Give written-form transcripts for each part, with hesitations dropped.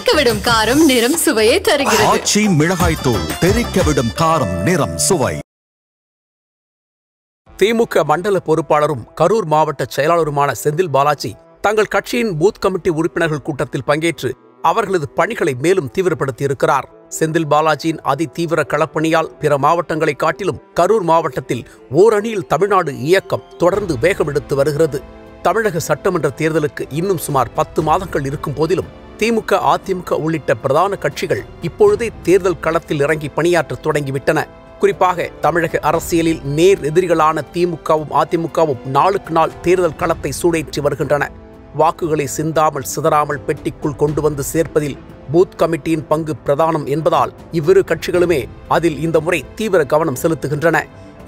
தெறிக்கவிடும் காரம் நிறம் சுவையை தருகிறது. ஆச்சி மிளகாய் தூள் தெறிக்கவிடும் காரம் நிறம் சுவை. திமுக மண்டல பொறுப்பாளரும் கரூர் மாவட்ட செயலாளருமான செந்தில் பாலாஜி தங்கள் கட்சியின் பூத் கமிட்டி உறுப்பினர்கள் கூட்டத்தில் பங்கேற்று அவர்களது பணிகளை மேலும் தீவிரப்படுத்தியிருக்கிறார். செந்தில் பாலாஜியின் அதிதீவிர களப்பணியால் பிற மாவட்டங்களை காட்டிலும் கரூர் மாவட்டத்தில் ஓரணியில் தமிழ்நாடு இயக்கம் தொடர்ந்து வேகமெடுத்து வருகிறது. தமிழக சட்டமன்ற தேர்தலுக்கு இன்னும் சுமார் 10 மாதங்கள் இருக்கும் போதிலும் திமுக, அதிமுக உள்ளிட்ட பிரதான கட்சிகள் இப்பொழுதே தேர்தல் களத்தில் இறங்கி பணியாற்ற தொடங்கிவிட்டன. குறிப்பாக தமிழக அரசியலில் நேர் எதிரிகளான திமுகவும் அதிமுகவும் நாளுக்கு நாள் தேர்தல் களத்தை சூடேற்றி வருகின்றன. வாக்குகளை சிந்தாமல் சிதறாமல் பெட்டிக்குள் கொண்டு வந்து சேர்ப்பதில் பூத் கமிட்டியின் பங்கு பிரதானம் என்பதால் இவ்விரு கட்சிகளுமே அதில் இந்த முறை தீவிர கவனம் செலுத்துகின்றன.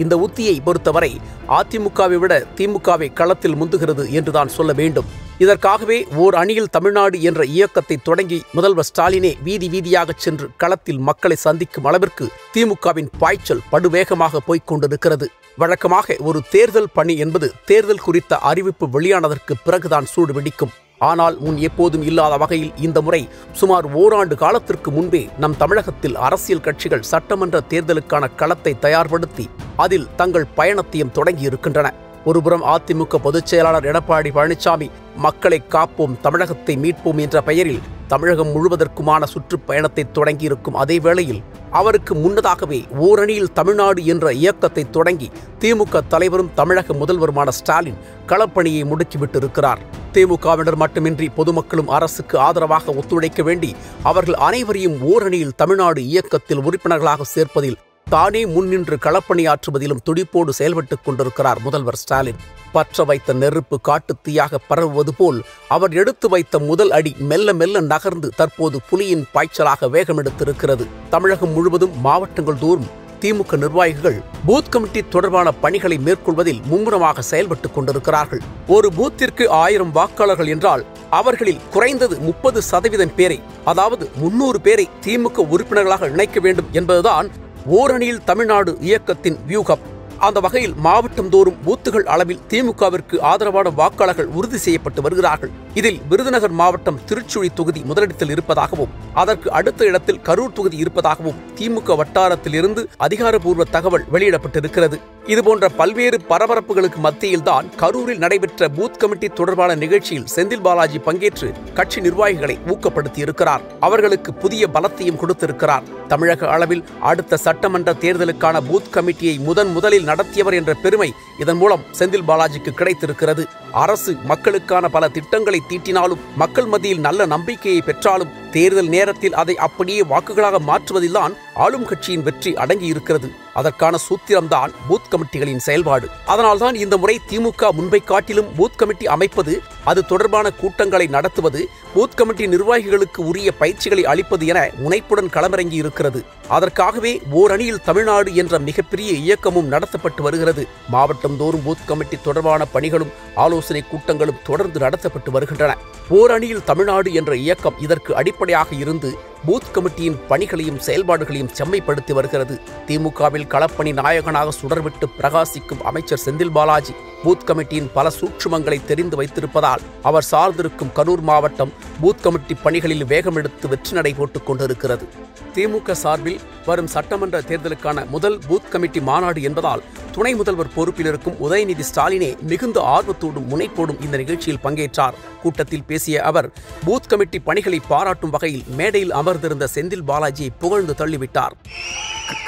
இந்த உத்தியை பொறுத்தவரை அதிமுகவை விட திமுகவை களத்தில் முந்துகிறது என்றுதான் சொல்ல வேண்டும். இதற்காகவே ஓர் அணியில் தமிழ்நாடு என்ற இயக்கத்தை தொடங்கி முதல்வர் ஸ்டாலினே வீதி வீதியாக சென்று களத்தில் மக்களை சந்திக்கும் அளவிற்கு திமுகவின் பாய்ச்சல் படுவேகமாக போய்க் கொண்டிருக்கிறது. வழக்கமாக ஒரு தேர்தல் பணி என்பது தேர்தல் குறித்த அறிவிப்பு வெளியானதற்கு பிறகுதான் சூடு வெடிக்கும். ஆனால் முன் எப்போதும் இல்லாத வகையில் இந்த முறை சுமார் ஓராண்டு காலத்திற்கு முன்பே நம் தமிழகத்தில் அரசியல் கட்சிகள் சட்டமன்ற தேர்தலுக்கான களத்தை தயார்படுத்தி அதில் தங்கள் பயணத்தையும் தொடங்கியிருக்கின்றன. ஒருபுறம் அதிமுக பொதுச் செயலாளர் எடப்பாடி பழனிசாமி மக்களை காப்போம், தமிழகத்தை மீட்போம் என்ற பெயரில் தமிழகம் முழுவதற்குமான சுற்றுப்பயணத்தை தொடங்கியிருக்கும் அதே வேளையில் அவருக்கு முன்னதாகவே ஓரணியில் தமிழ்நாடு என்ற இயக்கத்தை தொடங்கி திமுக தலைவரும் தமிழக முதல்வருமான ஸ்டாலின் களப்பணியை முடுக்கிவிட்டிருக்கிறார். திமுகவினர் மட்டுமின்றி பொதுமக்களும் அரசுக்கு ஆதரவாக ஒத்துழைக்க வேண்டி அவர்கள் அனைவரையும் ஓரணியில் தமிழ்நாடு இயக்கத்தில் உறுப்பினர்களாக சேர்ப்பதில் தானே முன்னின்று களப்பணியாற்றுவதிலும் துடிப்போடு செயல்பட்டுக் கொண்டிருக்கிறார் முதல்வர் ஸ்டாலின். பற்ற வைத்த நெருப்பு காட்டுத்தீயாக பரவுவது போல் அவர் எடுத்து வைத்த முதல் அடி மெல்ல மெல்ல நகர்ந்து தற்போது புலியின் பாய்ச்சலாக வேகமெடுத்திருக்கிறது. தமிழகம் முழுவதும் மாவட்டங்கள் தோறும் திமுக நிர்வாகிகள் பூத் கமிட்டி தொடர்பான பணிகளை மேற்கொள்வதில் மும்முரமாக செயல்பட்டுக் கொண்டிருக்கிறார்கள். ஒரு பூத்திற்கு 1000 வாக்காளர்கள் என்றால் அவர்களில் குறைந்தது 30% பேரை, அதாவது 300 பேரை திமுக உறுப்பினர்களாக இணைக்க வேண்டும் என்பதுதான் ஓரணியில் தமிழ்நாடு இயக்கத்தின் வியூகம். அந்த வகையில் மாவட்டம் தோறும் பூத்துகள் அளவில் திமுகவிற்கு ஆதரவான வாக்காளர்கள் உறுதி செய்யப்பட்டு வருகிறார்கள். இதில் விருதுநகர் மாவட்டம் திருச்சுழி தொகுதி முதலிடத்தில் இருப்பதாகவும் அதற்கு அடுத்த இடத்தில் கரூர் தொகுதி இருப்பதாகவும் திமுக வட்டாரத்தில் இருந்து அதிகாரப்பூர்வ தகவல் வெளியிடப்பட்டிருக்கிறது. இதுபோன்ற பல்வேறு பரபரப்புகளுக்கு மத்தியில்தான் கரூரில் நடைபெற்ற பூத் கமிட்டி தொடர்பான நிகழ்ச்சியில் செந்தில் பாலாஜி பங்கேற்று கட்சி நிர்வாகிகளை ஊக்கப்படுத்தியிருக்கிறார். அவர்களுக்கு புதிய பலத்தையும் கொடுத்திருக்கிறார். தமிழக அளவில் அடுத்த சட்டமன்ற தேர்தலுக்கான பூத் கமிட்டியை முதலில் நடத்தியவர் என்ற பெருமை இதன் மூலம் செந்தில் பாலாஜிக்கு கிடைத்திருக்கிறது. அரசு மக்களுக்கான பல திட்டங்களை தீட்டினாலும் மக்கள் மத்தியில் நல்ல நம்பிக்கையை பெற்றாலும் தேர்தல் நேரத்தில் அதை அப்படியே வாக்குகளாக மாற்றுவதில்தான் ஆளும் கட்சியின் வெற்றி அடங்கியிருக்கிறது. அதற்கான சூத்திரம்தான் பூத் கமிட்டிகளின் செயல்பாடு. அதனால்தான் இந்த முறை திமுக முன்பை காட்டிலும் பூத் கமிட்டி அமைப்பது, அது தொடர்பான கூட்டங்களை நடத்துவது, பூத் கமிட்டி நிர்வாகிகளுக்கு உரிய பயிற்சிகளை அளிப்பது என முனைப்புடன் களமிறங்கி இருக்கிறது. அதற்காகவே ஓரணியில் தமிழ்நாடு என்ற மிகப்பெரிய இயக்கமும் நடத்தப்பட்டு வருகிறது. மாவட்டம் தோறும் பூத் கமிட்டி தொடர்பான பணிகளும் ஆலோசனை கூட்டங்களும் தொடர்ந்து நடத்தப்பட்டு வருகின்றன. ஓரணியில் தமிழ்நாடு என்ற இயக்கம் இதற்கு அடிப்படையாக இருந்து பூத் கமிட்டியின் பணிகளையும் செயல்பாடுகளையும் செம்மைப்படுத்தி வருகிறது. திமுகவில் களப்பணி நாயகனாக சுடர்விட்டு பிரகாசிக்கும் அமைச்சர் செந்தில் பாலாஜி பூத் கமிட்டியின் பல சூட்சுமங்களை தெரிந்து வைத்திருப்பதால் அவர் சார்ந்திருக்கும் கரூர் மாவட்டம் பூத் கமிட்டி பணிகளில் வேகமெடுத்து வெற்றி நடை போட்டுக் கொண்டிருக்கிறது. திமுக சார்பில் வரும் சட்டமன்ற தேர்தலுக்கான முதல் பூத் கமிட்டி மாநாடு என்பதால் துணை முதல்வர் பொறுப்பில் இருக்கும் உதயநிதி ஸ்டாலினே மிகுந்த ஆர்வத்தோடும் முனைப்போடும் இந்த நிகழ்ச்சியில் பங்கேற்றார். கூட்டத்தில் பேசிய அவர் பூத் கமிட்டி பணிகளை பாராட்டும் வகையில் மேடையில் அமர்ந்திருந்த செந்தில் பாலாஜியை புகழ்ந்து தள்ளிவிட்டார்.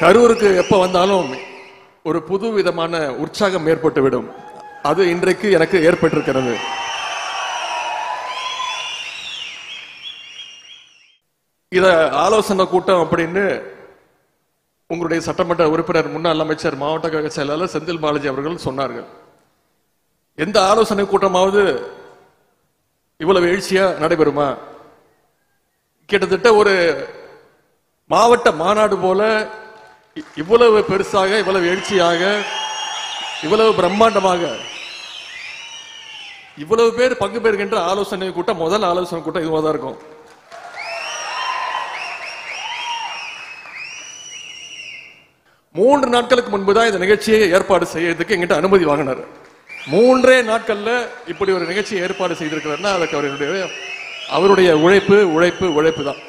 கரூருக்கு எப்ப வந்தாலும் ஒரு புது விதமான உற்சாகம் ஏற்பட்டுவிடும். அது இன்றைக்கு எனக்கு ஏற்பட்டிருக்கிறது. இத ஆலோசனை கூட்டம் அப்படின்னு உங்களுடைய சட்டமன்ற உறுப்பினர் முன்னாள் அமைச்சர் மாவட்ட கழக செயலாளர் செந்தில் பாலாஜி அவர்கள் சொன்னார்கள். எந்த ஆலோசனை கூட்டமாவது இவ்வளவு எழுச்சியா நடைபெறுமா? கிட்டத்தட்ட ஒரு மாவட்ட மாநாடு போல இவ்வளவு பெருசாக, இவ்வளவு எழுச்சியாக, இவ்வளவு பிரம்மாண்டமாக இவ்வளவு பேர் பங்கு பெறுகின்ற ஆலோசனை கூட்டம், முதல் ஆலோசனை கூட்டம் இதுவாதான் இருக்கும். மூன்று நாட்களுக்கு முன்புதான் இந்த நிகழ்ச்சியை ஏற்பாடு செய்யறதுக்கு எங்கிட்ட அனுமதி வாங்கினார். 3 நாட்கள்ல இப்படி ஒரு நிகழ்ச்சியை ஏற்பாடு செய்திருக்கிறார்னா அதுக்கு அவருடைய அவருடைய உழைப்பு உழைப்பு உழைப்பு தான்.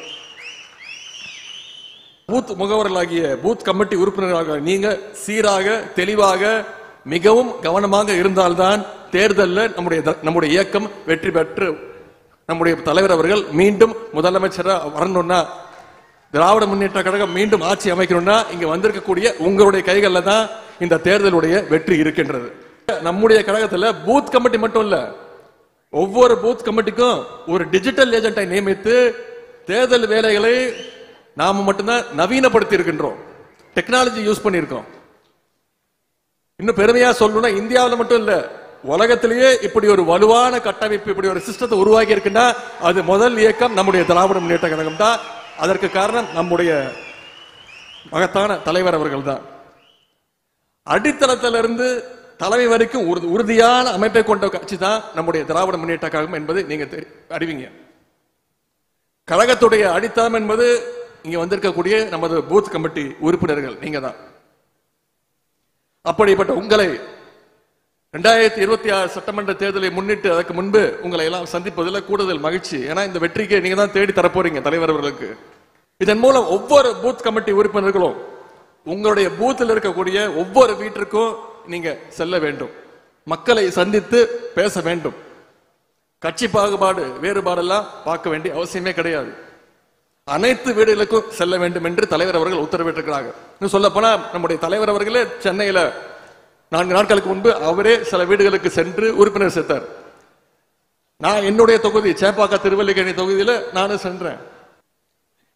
பூத் முகவர்களாகிய பூத் கமிட்டி உறுப்பினர்களாக நீங்க சீராக தெளிவாக மிகவும் கவனமாக இருந்தால்தான் தேர்தலில் நம்முடைய இயக்கம் வெற்றி பெற்று நம்முடைய தலைவர் அவர்கள் மீண்டும் முதலமைச்சராக வரணும்னா, திராவிட முன்னேற்ற கழகம் மீண்டும் ஆட்சி அமைக்கணும்னா இங்க வந்திருக்கக்கூடிய உங்களுடைய கைகளில் தான் இந்த தேர்தலுடைய வெற்றி இருக்கின்றது. நம்முடைய கழகத்தில் பூத் கமிட்டி மட்டும் இல்ல, ஒவ்வொரு பூத் கமிட்டிக்கும் ஒரு டிஜிட்டல் ஏஜென்ட்டை நியமித்து தேர்தல் வேலைகளை நாம மட்டும்தான் நவீனப்படுத்தி இருக்கின்றோம். டெக்னாலஜி யூஸ் பண்ணியிருக்கோம். இன்னும் பெருமையா சொல்லணும்னா இந்தியாவில் மட்டும் இல்ல, உலகத்திலேயே இப்படி ஒரு வலுவான கட்டமைப்பு, இப்படி ஒரு சிஸ்டத்தை உருவாக்கி இருக்குன்னா அது முதல் இயக்கம் நம்முடைய திராவிட முன்னேற்ற கழகம் தான். அதற்கு காரணம் நம்முடைய மகத்தான தலைவர் அவர்கள் தான். அடித்தளத்திலிருந்து தலைமை வரைக்கும் உறுதியான அமைப்பை கொண்ட கட்சி தான் நம்முடைய திராவிட முன்னேற்ற கழகம் என்பதை நீங்க அறிவிங்க. கழகத்துடைய அடித்தளம் என்பது இங்க வந்திருக்கக்கூடிய நமது பூத் கமிட்டி உறுப்பினர்கள் நீங்க தான். அப்படிப்பட்ட உங்களை 2026 சட்டமன்ற தேர்தலை முன்னிட்டு அதற்கு முன்பு உங்களை எல்லாம் சந்திப்பதில் கூடுதல் மகிழ்ச்சி. ஏன்னா இந்த வெற்றிக்கு நீங்க தான் தேடி தரப்போறீங்க தலைவர் அவர்களுக்கு. இதன் மூலம் ஒவ்வொரு பூத் கமிட்டி உறுப்பினர்களும் உங்களுடைய பூத்தில் இருக்கக்கூடிய ஒவ்வொரு வீட்டிற்கும் நீங்க செல்ல வேண்டும், மக்களை சந்தித்து பேச வேண்டும். கட்சி பாகுபாடு வேறுபாடெல்லாம் பார்க்க வேண்டிய அவசியமே கிடையாது. அனைத்து வீடுகளுக்கும் செல்ல வேண்டும் என்று தலைவர் அவர்கள் உத்தரவிட்டிருக்கிறாங்க. இன்னும் சொல்ல போனா நம்முடைய தலைவர் அவர்களே சென்னையில 4 நாட்களுக்கு முன்பு அவரே சில வீடுகளுக்கு சென்று உறுப்பினர் சேர்த்தார். நான் என்னுடைய தொகுதி சேப்பாக்கா திருவல்லிக்கேணி தொகுதியில நானும் சென்றேன்.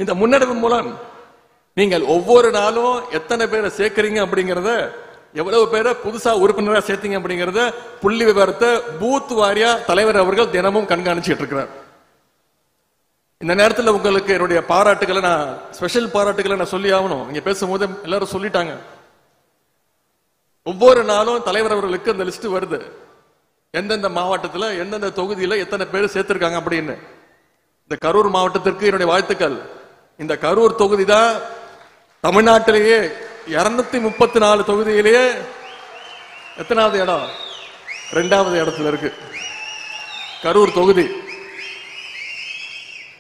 இந்த முன்னெடுப்பு மூலம் நீங்கள் ஒவ்வொரு நாளும் எத்தனை பேரை சேர்க்கிறீங்க அப்படிங்கறத, எவ்வளவு பேரை புதுசா உறுப்பினராக சேர்த்தீங்க அப்படிங்கறத புள்ளி விவரத்தை பூத் வாரியா தலைவர் அவர்கள் தினமும் கண்காணிச்சுட்டு இருக்கிறார். இந்த நேரத்தில் உங்களுக்கு என்னுடைய பாராட்டுகளை, நான் ஸ்பெஷல் பாராட்டுகளை நான் சொல்லி ஆகணும். இங்க பேசும்போது எல்லாரும் சொல்லிட்டாங்க. ஒவ்வொரு நாளும் தலைவர் அவர்களுக்கு அந்த லிஸ்ட் வருது, எந்தெந்த மாவட்டத்தில் எந்தெந்த தொகுதியில் எத்தனை பேர் சேர்த்திருக்காங்க அப்படின்னு. இந்த கரூர் மாவட்டத்திற்கு என்னுடைய வாழ்த்துக்கள். இந்த கரூர் தொகுதி தான் தமிழ்நாட்டிலேயே 234 தொகுதியிலேயே எத்தனாவது இடம்? 2வது இடத்துல இருக்கு கரூர் தொகுதி.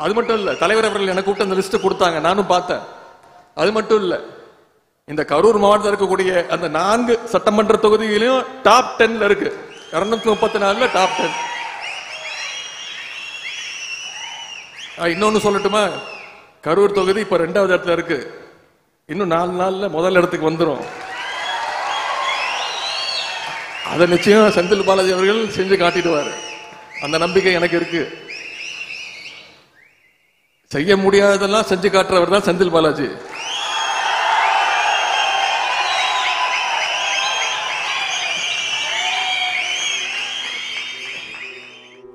அது மட்டும் இல்ல, தலைவர் அவர்கள் எனக்கு கூப்பிட்டு அந்த லிஸ்ட் கொடுத்தாங்க, நானும் பார்த்தேன். அது மட்டும் இல்ல, இந்த கரூர் மாவட்டத்தில் இருக்கக்கூடிய அந்த 4 சட்டமன்ற தொகுதியிலையும் டாப் 10ல இருக்கு. 234ல டாப் 10. இன்னொன்னு சொல்லட்டுமா, கரூர் தொகுதி இப்ப 2வது இடத்துல இருக்கு. இன்னும் 4 நாள்ல முதல் இடத்துக்கு வந்துடும். அதை நிச்சயம் செந்தில் பாலாஜி அவர்கள் செஞ்சு காட்டிடுவாரு. அந்த நம்பிக்கை எனக்கு இருக்கு. செய்ய முடியாததெல்லாம் செஞ்சு காட்டுறவர் தான் செந்தில் பாலாஜி.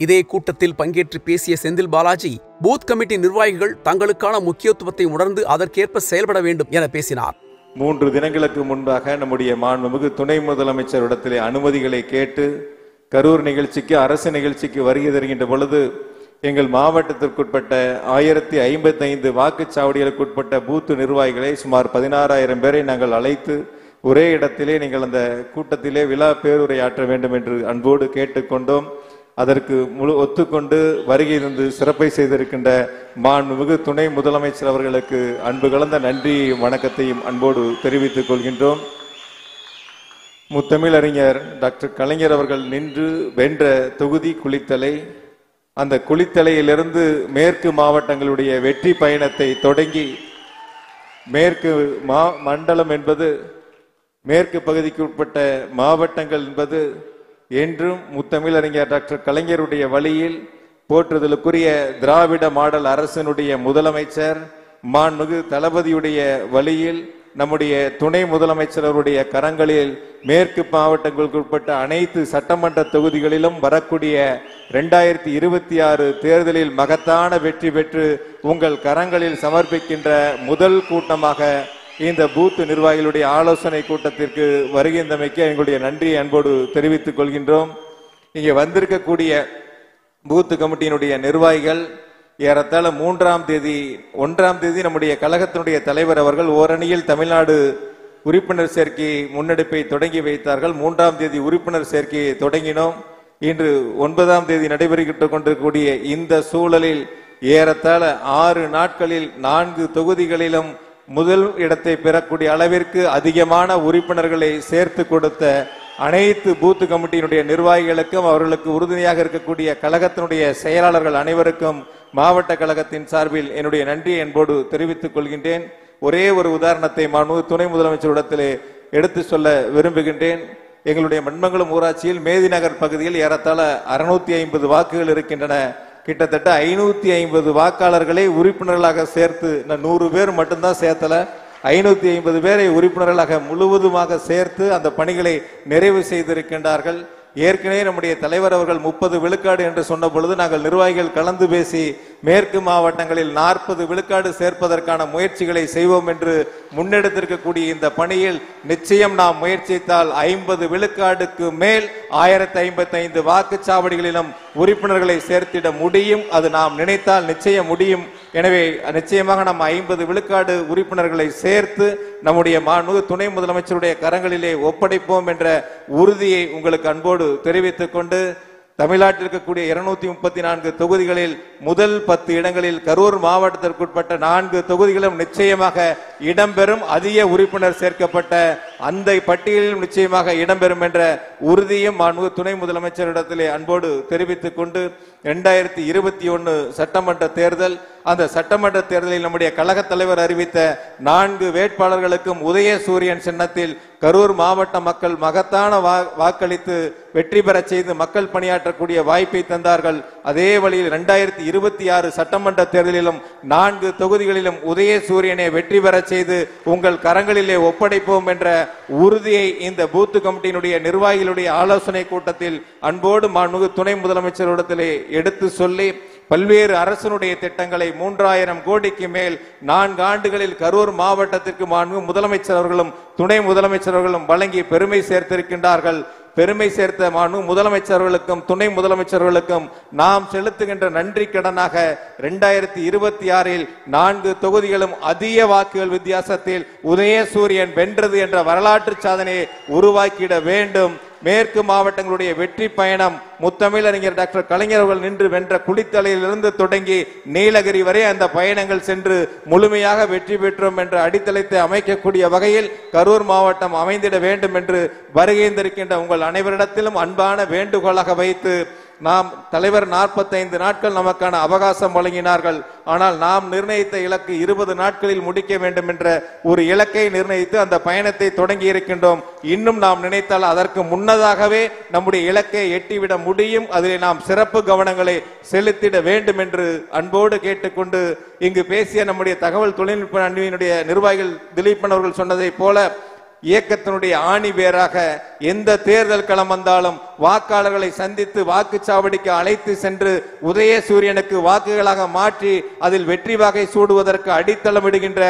இதே கூட்டத்தில் பங்கேற்று பேசிய செந்தில் பாலாஜி, பூத் கமிட்டி நிர்வாகிகள் தங்களுக்கான முக்கியத்துவத்தை உணர்ந்து அதற்கேற்ப செயல்பட வேண்டும் என பேசினார். 3 தினங்களுக்கு முன்பாக நம்முடைய மாண்புமிகு துணை முதலமைச்சரிடத்திலே அனுமதிகளை கேட்டு கரூர் நிகழ்ச்சிக்கு, அரசு நிகழ்ச்சிக்கு வருகை தருகின்ற பொழுது எங்கள் மாவட்டத்திற்குட்பட்ட 1055 வாக்குச்சாவடிகளுக்குட்பட்ட பூத்து நிர்வாகிகளை சுமார் 16,000 பேரை நாங்கள் அழைத்து ஒரே இடத்திலே நீங்கள் அந்த கூட்டத்திலே விழா பேருரையாற்ற வேண்டும் என்று அன்போடு கேட்டுக்கொண்டோம். அதற்கு ஒத்துக்கொண்டு வருகை இருந்து சிறப்பை செய்திருக்கின்ற மாண்புமிகு துணை முதலமைச்சர் அவர்களுக்கு அன்பு கலந்த நன்றி வணக்கத்தையும் அன்போடு தெரிவித்துக் கொள்கின்றோம். முத்தமிழறிஞர் டாக்டர் கலைஞர் அவர்கள் நின்று வென்ற தொகுதி குளித்தலை. அந்த குளித்தலையிலிருந்து மேற்கு மாவட்டங்களுடைய வெற்றி பயணத்தை தொடங்கி, மேற்கு மண்டலம் என்பது, மேற்கு பகுதிக்கு உட்பட்ட மாவட்டங்கள் என்பது என்றும் முத்தமிழறிஞர் டாக்டர் கலைஞருடைய வழியில் போற்றுதலுக்குரிய திராவிட மாடல் அரசினுடைய முதலமைச்சர் மாண்புமிகு தளபதியுடைய வழியில் நம்முடைய துணை முதலமைச்சர் அவருடைய கரங்களில் மேற்கு மாவட்டங்களுக்கு உட்பட்ட அனைத்து சட்டமன்ற தொகுதிகளிலும் வரக்கூடிய 2026 தேர்தலில் மகத்தான வெற்றி பெற்று உங்கள் கரங்களில் சமர்ப்பிக்கின்ற முதல் கூட்டமாக இந்த பூத் நிர்வாகிகளுடைய ஆலோசனை கூட்டத்திற்கு வருகின்றமைக்கு எங்களுடைய நன்றியை அன்போடு தெரிவித்துக் கொள்கின்றோம். இங்கே வந்திருக்கக்கூடிய பூத் கமிட்டியினுடைய நிர்வாகிகள் ஏறத்தாழ 1ஆம் தேதி நம்முடைய கழகத்தினுடைய தலைவர் அவர்கள் ஓரணியில் தமிழ்நாடு உறுப்பினர் சேர்க்கை முன்னெடுப்பை தொடங்கி வைத்தார்கள். 3ஆம் தேதி உறுப்பினர் சேர்க்கையை தொடங்கினோம். இன்று 9ஆம் தேதி நடைபெறுகிட்டு கொண்டிருக்கக்கூடிய இந்த சூழலில் ஏறத்தாழ 6 நாட்களில் 4 தொகுதிகளிலும் முதல் இடத்தை பெறக்கூடிய அளவிற்கு அதிகமான உறுப்பினர்களை சேர்த்து கொடுத்த அனைத்து பூத் கமிட்டியினுடைய நிர்வாகிகளுக்கும் அவர்களுக்கு உறுதுணையாக இருக்கக்கூடிய கழகத்தினுடைய செயலாளர்கள் அனைவருக்கும் மாவட்ட கழகத்தின் சார்பில் என்னுடைய நன்றியை என்போடு தெரிவித்துக் கொள்கின்றேன். ஒரே ஒரு உதாரணத்தை துணை முதலமைச்சரிடத்திலே எடுத்து சொல்ல விரும்புகின்றேன். எங்களுடைய மண்மங்கலம் ஊராட்சியில் மேதி நகர் பகுதியில் ஏறத்தாழ 650 வாக்குகள் இருக்கின்றன. கிட்டத்தட்ட 550 வாக்காளர்களை உறுப்பினர்களாக சேர்த்து 100 பேர் மட்டும்தான் சேர்த்தல, 550 பேரை உறுப்பினர்களாக முழுவதுமாக சேர்த்து அந்த பணிகளை நிறைவு செய்திருக்கின்றார்கள். ஏற்கனவே நம்முடைய தலைவர் அவர்கள் 30 விழுக்காடு என்று சொன்ன பொழுது நாங்கள் நிர்வாகிகள் கலந்து பேசி மேற்கு மாவட்டங்களில் 40 விழுக்காடு சேர்ப்பதற்கான முயற்சிகளை செய்வோம் என்று முன்னெடுத்திருக்கக்கூடிய இந்த பணியில் நிச்சயம் நாம் முயற்சித்தால் 50 விழுக்காடுக்கு மேல் 1055 வாக்குச்சாவடிகளிலும் உறுப்பினர்களை சேர்த்திட முடியும். அது நாம் நினைத்தால் நிச்சயம் முடியும். எனவே நிச்சயமாக நாம் 50 விழுக்காடு உறுப்பினர்களை சேர்த்து நம்முடைய துணை முதலமைச்சருடைய கரங்களிலே ஒப்படைப்போம் என்ற உறுதியை உங்களுக்கு அன்போடு தெரிவித்துக் கொண்டு, தமிழ்நாட்டில் இருக்கக்கூடிய 234 தொகுதிகளில் முதல் 10 இடங்களில் கரூர் மாவட்டத்திற்குட்பட்ட 4 தொகுதிகளும் நிச்சயமாக இடம்பெறும். அதிக உறுப்பினர் சேர்க்கப்பட்ட அந்த பட்டியலிலும் நிச்சயமாக இடம்பெறும் என்ற உறுதியும் துணை முதலமைச்சரிடத்திலே அன்போடு தெரிவித்துக் கொண்டு, 2021 சட்டமன்ற தேர்தல், அந்த சட்டமன்ற தேர்தலில் நம்முடைய கழக தலைவர் அறிவித்த 4 வேட்பாளர்களுக்கும் உதயசூரியன் சின்னத்தில் கரூர் மாவட்ட மக்கள் மகத்தான வாக்களித்து வெற்றி பெற செய்து மக்கள் பணியாற்றக்கூடிய வாய்ப்பை தந்தார்கள். அதே வழியில் 2026 சட்டமன்ற தேர்தலிலும் 4 தொகுதிகளிலும் உதயசூரியனை வெற்றி பெற செய்து உங்கள் கரங்களிலே ஒப்படைப்போம் என்ற உறுதியை இந்த பூத் கமிட்டியினுடைய நிர்வாகிகளுடைய ஆலோசனை கூட்டத்தில் அன்போடு துணை முதலமைச்சரிடத்திலே எடுத்து சொல்லி, பல்வேறு அரசனுடைய திட்டங்களை 3000 கோடிக்கு மேல் 4 ஆண்டுகளில் கரூர் மாவட்டத்திற்கு முதலமைச்சர் அவர்களும் துணை முதலமைச்சர் அவர்களும் வழங்கி பெருமை சேர்த்திருக்கின்றார்கள். பெருமை சேர்த்த முதலமைச்சர்களுக்கும் துணை முதலமைச்சர்களுக்கும் நாம் செலுத்துகின்ற நன்றி கடனாக 2026 4 தொகுதிகளும் அதிக வாக்குகள் வித்தியாசத்தில் உதயசூரியன் வென்றது என்ற வரலாற்று சாதனையை உருவாக்கிட வேண்டும். மேற்கு மாவட்டங்களுடைய வெற்றி பயணம் முத்தமிழறிஞர் டாக்டர் கலைஞர் அவர்கள் நின்று வென்ற குளித்தலையிலிருந்து தொடங்கி நீலகிரி வரை அந்த பயணங்கள் சென்று முழுமையாக வெற்றி பெற்றோம் என்ற அடித்தளத்தை அமைக்கக்கூடிய வகையில் கரூர் மாவட்டம் அமைந்திட வேண்டும் என்று வருகின்றிருக்கின்ற உங்கள் அனைவரிடத்திலும் அன்பான வேண்டுகோளாக வைத்து, நாம் தலைவர் 45 நாட்கள் நமக்கான அவகாசம் வழங்கினார்கள். ஆனால் நாம் நிர்ணயித்த இலக்கு 20 நாட்களில் முடிக்க வேண்டும் என்ற ஒரு இலக்கை நிர்ணயித்து அந்த பயணத்தை தொடங்கி இருக்கின்றோம். இன்னும் நாம் நினைத்தால் அதற்கு முன்னதாகவே நம்முடைய இலக்கை எட்டிவிட முடியும். அதில் நாம் சிறப்பு கவனங்களை செலுத்திட வேண்டும் என்று அன்போடு கேட்டுக்கொண்டு, இங்கு பேசிய நம்முடைய தகவல் தொழில்நுட்ப அணியினுடைய நிர்வாகிகள் திலீபன் அவர்கள் சொன்னதை போல இயக்கத்தினுடைய ஆணி வேராக எந்த தேர்தல் களம் வந்தாலும் வாக்காளர்களை சந்தித்து வாக்குச்சாவடிக்கு அழைத்து சென்று உதயசூரியனுக்கு வாக்குகளாக மாற்றி அதில் வெற்றி வாகை சூடுவதற்கு அடித்தளம் இடுகின்ற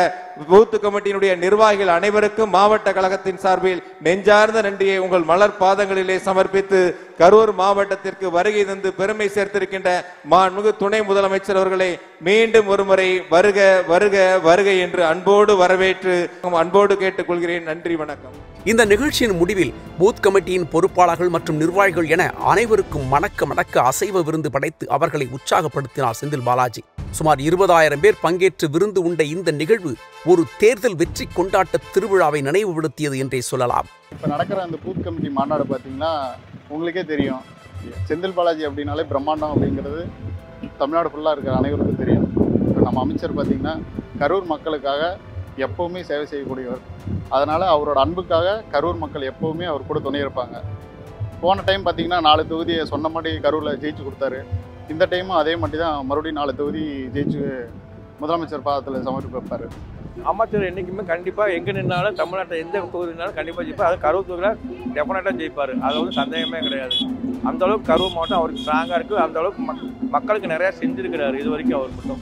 பூத் கமிட்டியினுடைய நிர்வாகிகள் அனைவருக்கும் மாவட்ட கழகத்தின் சார்பில் நெஞ்சார்ந்த நன்றியை உங்கள் மலர் பாதங்களிலே சமர்ப்பித்து, கரூர் மாவட்டத்திற்கு வருகை தந்து பெருமை சேர்த்திருக்கின்ற மாண்புமிகு துணை முதலமைச்சர் அவர்களை மீண்டும் ஒருமுறை வருக வருக வருக என்று அன்போடு வரவேற்று அன்போடு கேட்டுக்கொள்கிறேன். நன்றி, வணக்கம். இந்த நிகழ்ச்சியின் முடிவில் பூத் கமிட்டியின் பொறுப்பாளர்கள் மற்றும் நிர்வாகிகள் என அனைவருக்கும் மணக்க அசைவ விருந்து படைத்து அவர்களை உற்சாகப்படுத்தினார் செந்தில் பாலாஜி. சுமார் 20,000 பேர் பங்கேற்று விருந்து உண்ட இந்த நிகழ்வு ஒரு தேர்தல் வெற்றி கொண்டாட்ட திருவிழாவை நினைவுபடுத்தியது என்றே சொல்லலாம். இப்போ நடக்கிற அந்த பூத் கமிட்டி மாநாடு பார்த்தீங்கன்னா உங்களுக்கே தெரியும். செந்தில் பாலாஜி அப்படின்னாலே பிரம்மாண்டம் அப்படிங்கிறது தமிழ்நாடு ஃபுல்லாக இருக்கிற அனைவருக்கும் தெரியும். இப்போ நம்ம அமைச்சர் பார்த்தீங்கன்னா கரூர் மக்களுக்காக எப்போவுமே சேவை செய்யக்கூடியவர். அதனால் அவரோட அன்புக்காக கரூர் மக்கள் எப்போவுமே அவர் கூட துணை இருப்பாங்க. போன டைம் பார்த்தீங்கன்னா 4 தொகுதியை சொன்ன மாதிரி கரூரில் ஜெயிச்சு கொடுத்தாரு. இந்த டைமும் அதே மாதிரி தான் மறுபடியும் 4 தொகுதி ஜெயிச்சு முதலமைச்சர் பாதத்தில் சமர்ப்பிப்பார். அமைச்சர் என்றைக்குமே கண்டிப்பாக எங்கே நின்னாலும் தமிழ்நாட்டில் எந்த தொகுதினாலும் கண்டிப்பாக ஜெயிப்பார். அது கரூர் தொகுதியில் டெஃபினட்டாக ஜெயிப்பார். அது சந்தேகமே கிடையாது. அந்தளவுக்கு கரூர் மாவட்டம் அவருக்கு ஸ்ட்ராங்காக இருக்குது. அந்தளவுக்கு மக்களுக்கு நிறையா செஞ்சுருக்கிறாரு இது வரைக்கும் அவர் மட்டும்.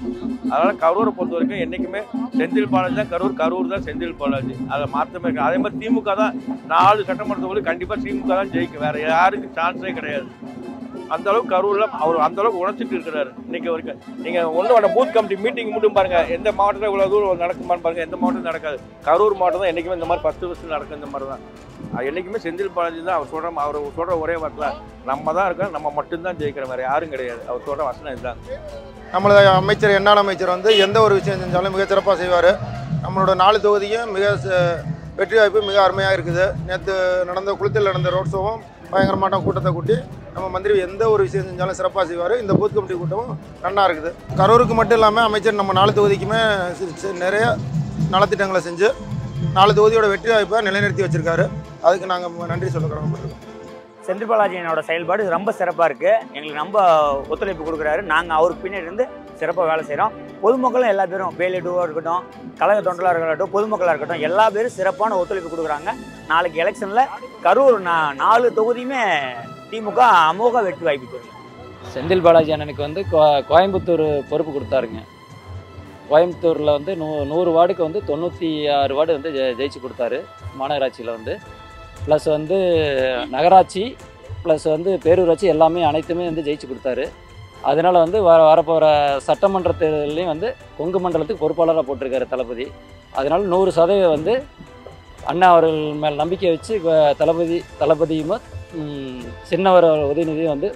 அதனால் கரூரை பொறுத்த வரைக்கும் என்றைக்குமே செந்தில் பாலாஜி தான் கரூர் தான் செந்தில் பாலாஜி. அதை மாற்றமே இருக்குது. அதே மாதிரி திமுக தான் 4 சட்டமன்ற தொகுதி கண்டிப்பாக திமுக தான் ஜெயிக்கும். வேறு யாருக்கு சான்ஸே கிடையாது. அந்த அளவுக்கு கரூரில் அவர் அந்த அளவுக்கு உழைச்சிட்டு இருக்கிறாரு இன்னைக்கு வரைக்கும். நீங்கள் ஒன்றும் பூத் கமிட்டி மீட்டிங் மட்டும் பாருங்கள், எந்த மாவட்டத்தில் இவ்வளோ தூரம் நடக்குமான்னு பாருங்கள். எந்த மாவட்டம் நடக்காது. கரூர் மாவட்டம் தான் என்றைக்குமே இந்த மாதிரி 10 வருஷம் நடக்கும். இந்த மாதிரி தான் என்றைக்குமே செந்தில் பாலாஜி தான் அவர் சொல்கிற ஒரே வார்த்தை, நம்ம தான் இருக்கோம், நம்ம மட்டும்தான் ஜெயிக்கிற மாதிரி யாரும் கிடையாது. அவர் சொல்கிற வசனம் இதுதான். நம்மளோட அமைச்சர் என்னால் அமைச்சர் வந்து எந்த ஒரு விஷயம் செஞ்சாலும் மிக சிறப்பாக செய்வார். நம்மளோட 4 தொகுதியும் மிக வெற்றி வாய்ப்பு மிக அருமையாக இருக்குது. நேற்று குளத்தில் நடந்த ரோட் ஷோவும் பயங்கரமான கூட்டத்தை கூட்டி நம்ம மந்திரி எந்த ஒரு விஷயம் செஞ்சாலும் சிறப்பாக செய்வார். இந்த பூத் கமிட்டி கூட்டமும் நல்லா இருக்குது. கரூருக்கு மட்டும் இல்லாமல் அமைச்சர் நம்ம 4 தொகுதிக்குமே நிறைய நலத்திட்டங்களை செஞ்சு 4 தொகுதியோட வெற்றி வாய்ப்பை நிலைநிறுத்தி வச்சிருக்காரு. அதுக்கு நாங்கள் நன்றி சொல்ல கடமைப்பட்டிருக்கோம். செந்தில் பாலாஜியோட செயல்பாடு ரொம்ப சிறப்பாக இருக்குது. எங்களுக்கு ரொம்ப ஒத்துழைப்பு கொடுக்குறாரு. நாங்கள் அவருக்கு பின்னாடி இருந்து சிறப்பாக வேலை செய்கிறோம். பொதுமக்களும் எல்லா பேரும் வேலைடுவாக இருக்கட்டும், கழக தொண்டலாக இருக்கட்டும், பொதுமக்களாக இருக்கட்டும், எல்லா பேரும் சிறப்பான ஒத்துழைப்பு கொடுக்குறாங்க. நாளைக்கு எலெக்ஷனில் கரூர் 4 தொகுதியுமே திமுக அமோக வெற்றி வாய்ப்பு தரும். செந்தில் பாலாஜி அண்ணனுக்கு வந்து கோயம்புத்தூர் பொறுப்பு கொடுத்தாருங்க. கோயம்புத்தூரில் வந்து 100 வார்டுக்கு வந்து 96 வார்டு வந்து ஜெயிச்சு கொடுத்தாரு மாநகராட்சியில் வந்து. ப்ளஸ் வந்து நகராட்சி ப்ளஸ் வந்து பேரூராட்சி எல்லாமே அனைத்துமே வந்து ஜெயிச்சு கொடுத்தாரு. அதனால் வந்து வரப்போகிற சட்டமன்ற தேர்தலையும் வந்து கொங்கு மண்டலத்துக்கு பொறுப்பாளராக போட்டிருக்காரு தளபதி. அதனால் 100% வந்து அண்ணா அவர்கள் மேல் நம்பிக்கை வச்சு தளபதியும் சின்னவர் உதயநிதியும் வந்து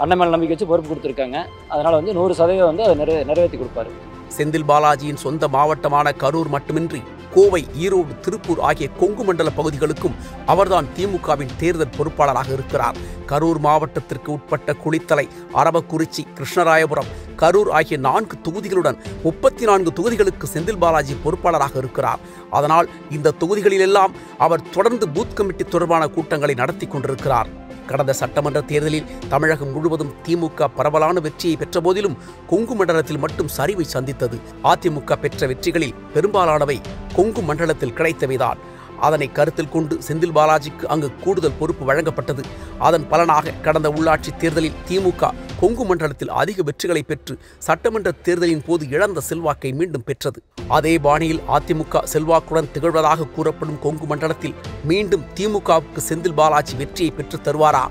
அண்ணன் மேல் நம்பிக்கை வச்சு பொறுப்பு கொடுத்துருக்காங்க. அதனால் வந்து 100% வந்து அதை நிறைவேற்றி கொடுப்பாரு. செந்தில் பாலாஜியின் சொந்த மாவட்டமான கரூர் மட்டுமின்றி கோவை, ஈரோடு, திருப்பூர் ஆகிய கொங்கு மண்டல பகுதிகளுக்கும் அவர்தான் திமுகவின் தேர்தல் பொறுப்பாளராக இருக்கிறார். கரூர் மாவட்டத்திற்கு உட்பட்ட குளித்தலை, அரவக்குறிச்சி, கிருஷ்ணராயபுரம், கரூர் ஆகிய 4 தொகுதிகளுடன் 34 தொகுதிகளுக்கு செந்தில் பாலாஜி பொறுப்பாளராக இருக்கிறார். அதனால் இந்த தொகுதிகளிலெல்லாம் அவர் தொடர்ந்து பூத் கமிட்டி தொடர்பான கூட்டங்களை நடத்தி கொண்டிருக்கிறார். கடந்த சட்டமன்ற தேர்தலில் தமிழகம் முழுவதும் திமுக பரவலான வெற்றியை பெற்ற போதிலும் கொங்கு மண்டலத்தில் மட்டும் சரிவை சந்தித்தது. அதிமுக பெற்ற வெற்றிகளில் பெரும்பாலானவை கொங்கு மண்டலத்தில் கிடைத்தவைதான். அதனை கருத்தில் கொண்டு செந்தில் பாலாஜிக்கு அங்கு கூடுதல் பொறுப்பு வழங்கப்பட்டது. அதன் பலனாக கடந்த உள்ளாட்சி தேர்தலில் திமுக கொங்கு மண்டலத்தில் அதிக வெற்றிகளை பெற்று சட்டமன்ற தேர்தலின் போது இழந்த செல்வாக்கை மீண்டும் பெற்றது. அதே பாணியில் அதிமுக செல்வாக்குடன் திகழ்வதாக கூறப்படும் கொங்கு மண்டலத்தில் மீண்டும் திமுகவுக்கு செந்தில் பாலாஜி வெற்றியை பெற்று தருவாரா?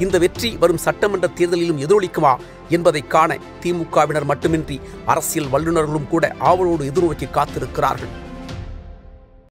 இந்த வெற்றி வரும் சட்டமன்ற தேர்தலிலும் எதிரொலிக்குமா என்பதை காண திமுகவினர் மட்டுமின்றி அரசியல் வல்லுநர்களும் கூட ஆவலோடு எதிர்நோக்கி காத்திருக்கிறார்கள்.